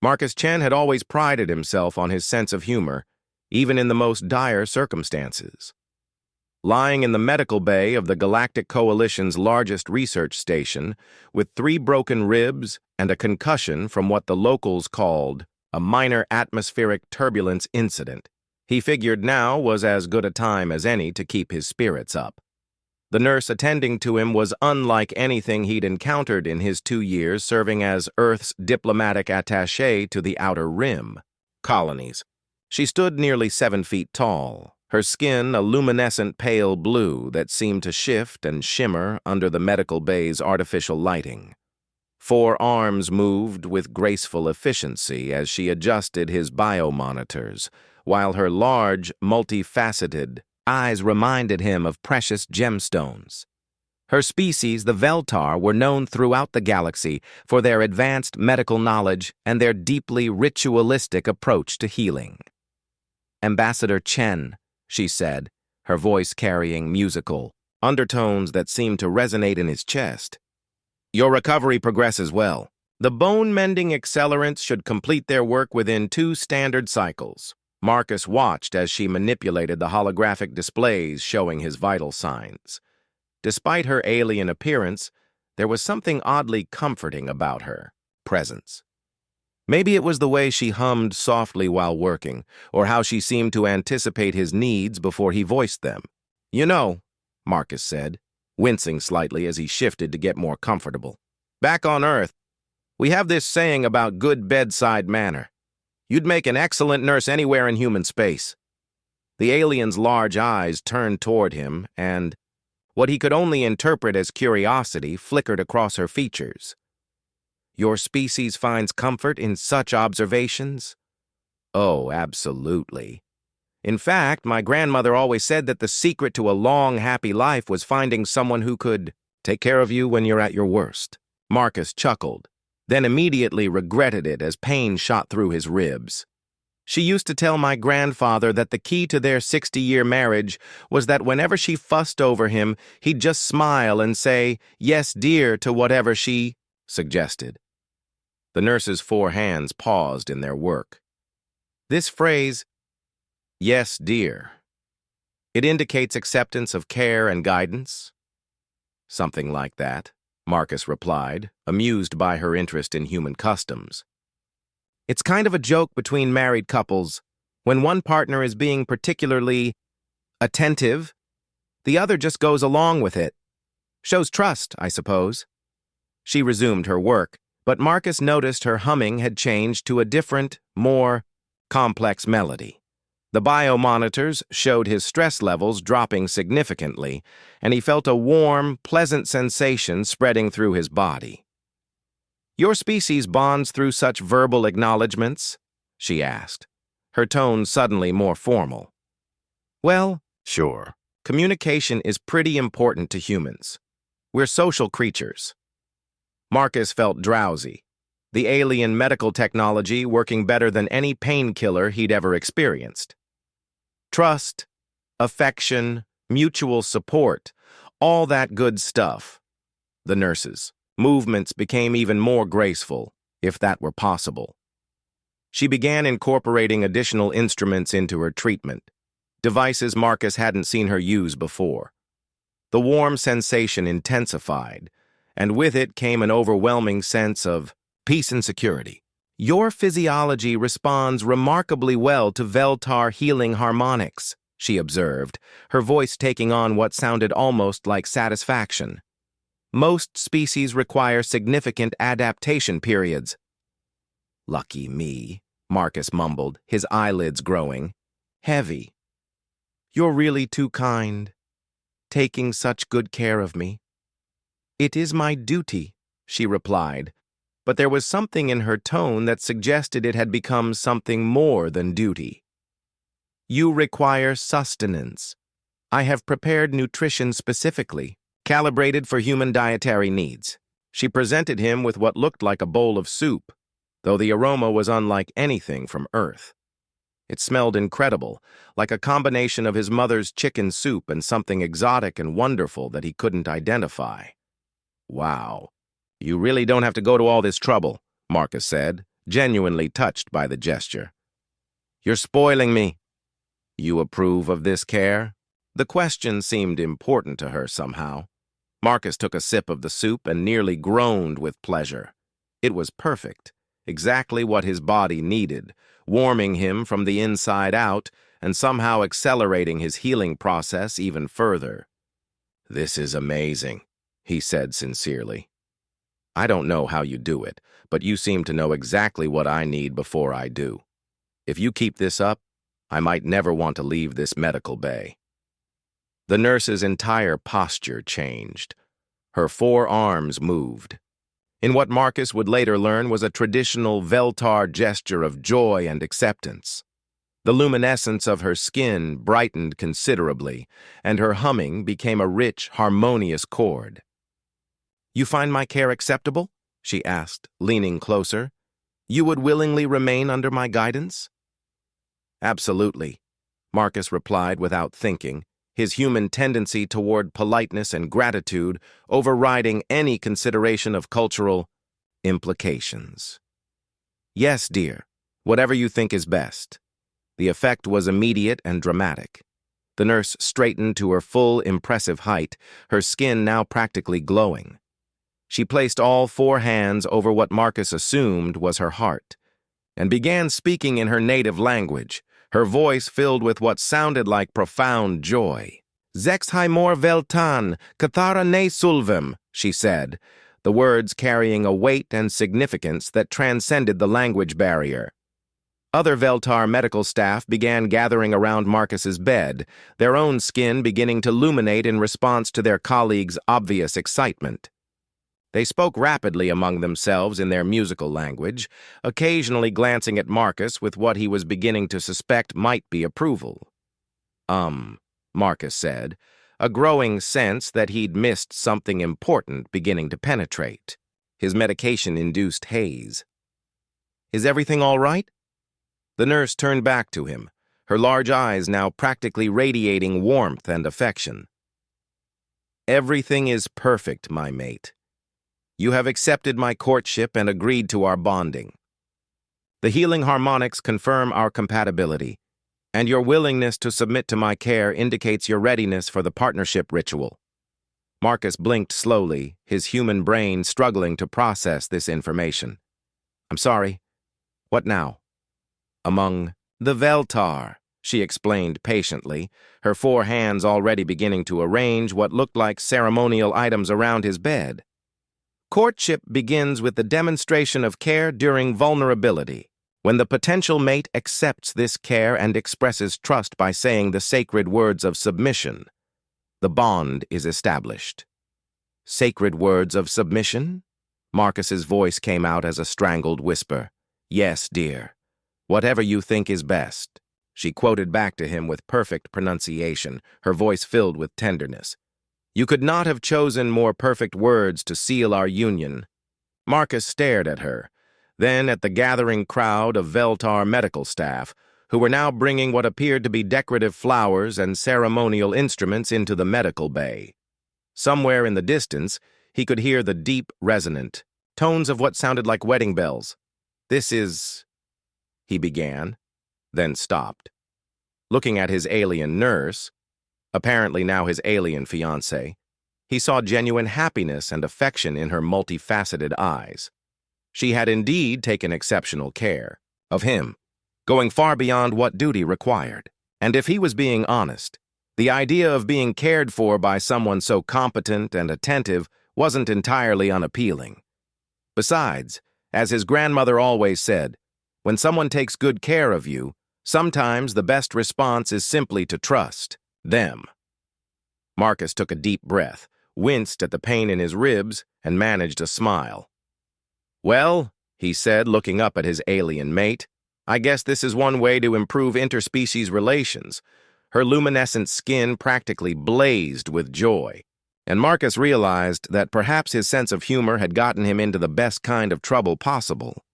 Marcus Chen had always prided himself on his sense of humor, even in the most dire circumstances. Lying in the medical bay of the Galactic Coalition's largest research station, with 3 broken ribs and a concussion from what the locals called a minor atmospheric turbulence incident, he figured now was as good a time as any to keep his spirits up. The nurse attending to him was unlike anything he'd encountered in his 2 years serving as Earth's diplomatic attaché to the Outer Rim colonies. She stood nearly 7 feet tall, her skin a luminescent pale blue that seemed to shift and shimmer under the medical bay's artificial lighting. 4 arms moved with graceful efficiency as she adjusted his biomonitors, while her large, multifaceted eyes reminded him of precious gemstones. Her species, the Veltar, were known throughout the galaxy for their advanced medical knowledge and their deeply ritualistic approach to healing. "Ambassador Chen," she said, her voice carrying musical undertones that seemed to resonate in his chest. "Your recovery progresses well. The bone-mending accelerants should complete their work within 2 standard cycles." Marcus watched as she manipulated the holographic displays showing his vital signs. Despite her alien appearance, there was something oddly comforting about her presence. Maybe it was the way she hummed softly while working, or how she seemed to anticipate his needs before he voiced them. "You know," Marcus said, wincing slightly as he shifted to get more comfortable. "Back on Earth, we have this saying about good bedside manner. You'd make an excellent nurse anywhere in human space." The alien's large eyes turned toward him, and what he could only interpret as curiosity flickered across her features. "Your species finds comfort in such observations?" "Oh, absolutely. In fact, my grandmother always said that the secret to a long, happy life was finding someone who could take care of you when you're at your worst." Marcus chuckled, then immediately regretted it as pain shot through his ribs. "She used to tell my grandfather that the key to their 60-year marriage was that whenever she fussed over him, he'd just smile and say, 'Yes, dear,' to whatever she suggested." The nurse's 4 hands paused in their work. This phrase, "yes, dear," it indicates acceptance of care and guidance? "Something like that," Marcus replied, amused by her interest in human customs. "It's kind of a joke between married couples. When one partner is being particularly attentive, the other just goes along with it. Shows trust, I suppose." She resumed her work, but Marcus noticed her humming had changed to a different, more complex melody. The biomonitors showed his stress levels dropping significantly, and he felt a warm, pleasant sensation spreading through his body. "Your species bonds through such verbal acknowledgments?" she asked, her tone suddenly more formal. "Well, sure. Communication is pretty important to humans. We're social creatures." Marcus felt drowsy, the alien medical technology working better than any painkiller he'd ever experienced. Trust, affection, mutual support, all that good stuff. The nurse's movements became even more graceful, if that were possible. She began incorporating additional instruments into her treatment, devices Marcus hadn't seen her use before. The warm sensation intensified, and with it came an overwhelming sense of peace and security. "Your physiology responds remarkably well to Veltar healing harmonics," she observed, her voice taking on what sounded almost like satisfaction. "Most species require significant adaptation periods." "Lucky me," Marcus mumbled, his eyelids growing heavy. "You're really too kind, taking such good care of me." "It is my duty," she replied, but there was something in her tone that suggested it had become something more than duty. "You require sustenance. I have prepared nutrition specifically, calibrated for human dietary needs." She presented him with what looked like a bowl of soup, though the aroma was unlike anything from Earth. It smelled incredible, like a combination of his mother's chicken soup and something exotic and wonderful that he couldn't identify. "Wow, you really don't have to go to all this trouble," Marcus said, genuinely touched by the gesture. "You're spoiling me." "You approve of this care?" The question seemed important to her somehow. Marcus took a sip of the soup and nearly groaned with pleasure. It was perfect, exactly what his body needed, warming him from the inside out and somehow accelerating his healing process even further. "This is amazing," he said sincerely. "I don't know how you do it, but you seem to know exactly what I need before I do. If you keep this up, I might never want to leave this medical bay." The nurse's entire posture changed. Her 4 arms moved. In what Marcus would later learn was a traditional Veltar gesture of joy and acceptance. The luminescence of her skin brightened considerably, and her humming became a rich, harmonious chord. "You find my care acceptable?" she asked, leaning closer. "You would willingly remain under my guidance?" "Absolutely," Marcus replied without thinking, his human tendency toward politeness and gratitude overriding any consideration of cultural implications. "Yes, dear, whatever you think is best." The effect was immediate and dramatic. The nurse straightened to her full, impressive height, her skin now practically glowing. She placed all 4 hands over what Marcus assumed was her heart, and began speaking in her native language, her voice filled with what sounded like profound joy. "Zex haimor veltan, kathara ne sulvem," she said, the words carrying a weight and significance that transcended the language barrier. Other Veltar medical staff began gathering around Marcus's bed, their own skin beginning to luminate in response to their colleagues' obvious excitement. They spoke rapidly among themselves in their musical language, occasionally glancing at Marcus with what he was beginning to suspect might be approval. Marcus said, a growing sense that he'd missed something important beginning to penetrate. His medication-induced haze. "Is everything all right?" The nurse turned back to him, her large eyes now practically radiating warmth and affection. "Everything is perfect, my mate. You have accepted my courtship and agreed to our bonding. The healing harmonics confirm our compatibility, and your willingness to submit to my care indicates your readiness for the partnership ritual." Marcus blinked slowly, his human brain struggling to process this information. "I'm sorry. What now?" "Among the Veltar," she explained patiently, her 4 hands already beginning to arrange what looked like ceremonial items around his bed. "Courtship begins with the demonstration of care during vulnerability, when the potential mate accepts this care and expresses trust by saying the sacred words of submission. The bond is established." "Sacred words of submission?" Marcus's voice came out as a strangled whisper. "Yes, dear. Whatever you think is best," she quoted back to him with perfect pronunciation, her voice filled with tenderness. "You could not have chosen more perfect words to seal our union." Marcus stared at her, then at the gathering crowd of Veltar medical staff, who were now bringing what appeared to be decorative flowers and ceremonial instruments into the medical bay. Somewhere in the distance, he could hear the deep, resonant tones of what sounded like wedding bells. "This is..." he began, then stopped. Looking at his alien nurse, apparently now his alien fiancée, he saw genuine happiness and affection in her multifaceted eyes. She had indeed taken exceptional care of him, going far beyond what duty required. And if he was being honest, the idea of being cared for by someone so competent and attentive wasn't entirely unappealing. Besides, as his grandmother always said, when someone takes good care of you, sometimes the best response is simply to trust them. Marcus took a deep breath, winced at the pain in his ribs, and managed a smile. "Well," he said, looking up at his alien mate, "I guess this is one way to improve interspecies relations." Her luminescent skin practically blazed with joy, and Marcus realized that perhaps his sense of humor had gotten him into the best kind of trouble possible.